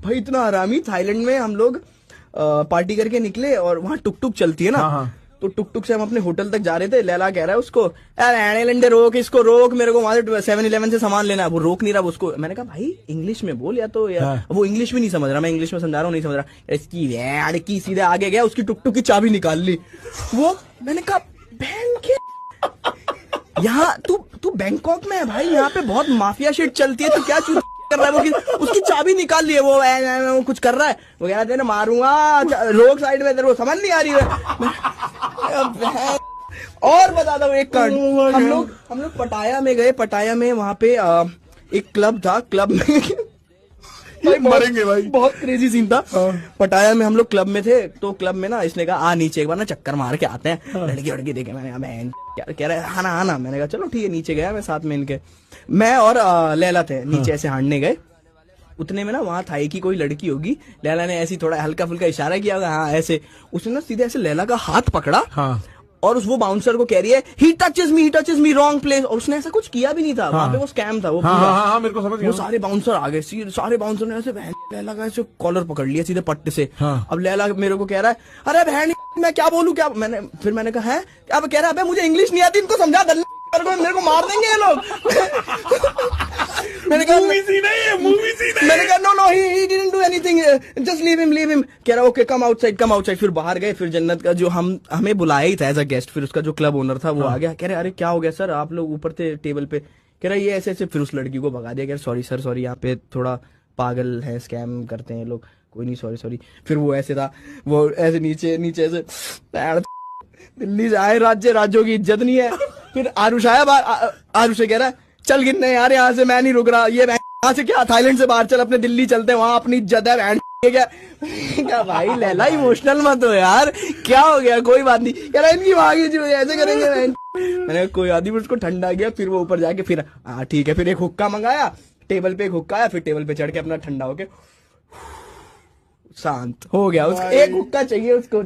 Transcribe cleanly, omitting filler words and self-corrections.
भाई इतना हरामी। थाईलैंड में हम लोग पार्टी करके निकले और वहां टुक टुक चलती है ना। हाँ। तो टुक टुक से हम अपने होटल तक जा रहे थे। लैला कह रहा है उसको, यार एनेलंडे रोक, इसको रोक, मेरे को वहां से 7-11 से सामान लेना है। वो रोक नहीं रहा उसको। मैंने कहा भाई इंग्लिश में बोल, या तो यार वो इंग्लिश भी नहीं समझ रहा, मैं इंग्लिश में समझा रहा हूँ, नहीं समझ रहा। इसकी यार की सीधे आगे गया, उसकी टुक टुक की चाबी निकाल ली वो। मैंने कहा बहन के यहाँ तू बैंकॉक में है भाई, यहाँ पे बहुत माफिया शिट चलती है, तो क्या चूत कर रहा है वो? उसकी चाबी निकाल ली है वो कुछ कर रहा है। वो कह रहा है मारूंगा, रोक साइड में, तेरे को समझ नहीं आ रही है। और बताता हूँ एक कांड। हम लोग पटाया में गए। पटाया में वहां पे एक क्लब था। क्लब में भाई मरेंगे भाई, बहुत क्रेजी सीन था। पटाया में हम लोग क्लब में थे। तो क्लब में ना इसने कहा आ नीचे एक बार ना चक्कर मार के आते हैं। लड़की वड़की देखे। मैंने कहा बहन क्या कह रहा है, हाँ ना हाँ ना। मैंने कहा चलो ठीक है। नीचे गया मैं साथ में इनके, मैं और लैला थे नीचे ऐसे हारने गए। उतने में ना वहां थाई की कोई लड़की होगी। लैला ने ऐसी थोड़ा हल्का फुल्का इशारा किया होगा, हाँ ऐसे। उसने ना सीधे ऐसे लैला का हाथ पकड़ा और उस वो बाउंसर को कह रही है ही टचेस मी रॉन्ग प्लेस। और उसने ऐसा कुछ किया भी नहीं था। वहां पे वो स्कैम था वो पूरा। मेरे को समझ गया। वो सारे बाउंसर आ गए। सारे बाउंसर ने ऐसे लैला का ऐसे कॉलर पकड़ लिया सीधे पट्टे से। अब लैला मेरे को कह रहा है अरे बहन मैं क्या बोलूं क्या। मैंने कहा है, अब कह रहा है मुझे इंग्लिश नहीं आती, इनको समझा मेरे को मार देंगे ये लोग। मैंने कहा no he didn't do anything, just leave him. कह रहा ओके कम आउटसाइड। फिर बाहर गए। फिर जन्नत का जो हमें बुलाया ही था एज अ गेस्ट, फिर उसका जो क्लब ओनर था वो आ गया। कह रहे अरे क्या हो गया सर, आप लोग ऊपर थे टेबल पे। कह रहा ये ऐसे। फिर उस लड़की को भगा दिया। कह रहा सॉरी यहाँ पे थोड़ा पागल है, स्कैम करते हैं लोग, कोई नहीं सॉरी। फिर वो ऐसे था, वो ऐसे नीचे ऐसे दिल्ली से आए, राज्यों की इज्जत नहीं है। फिर आरुष आया आरुष से कह रहा है चल गिनने यार यहाँ से, मैं नहीं रुक रहा। ये यहाँ से क्या थाईलैंड से बाहर चल, अपने दिल्ली चलते हैं, वहां अपनी इज्जत है। क्या भाई लैला इमोशनल मत हो यार, क्या हो गया, कोई बात नहीं। कह रहा इनकी वहां की ऐसे करेंगे। मैंने कोई आदमी उसको ठंडा गया। फिर वो ऊपर जाके फिर ठीक है। फिर एक हुक्का मंगाया, टेबल पे एक हुक्का आया। फिर टेबल पे चढ़ के अपना ठंडा होके शांत हो गया। उसको एक हुक्का चाहिए उसको।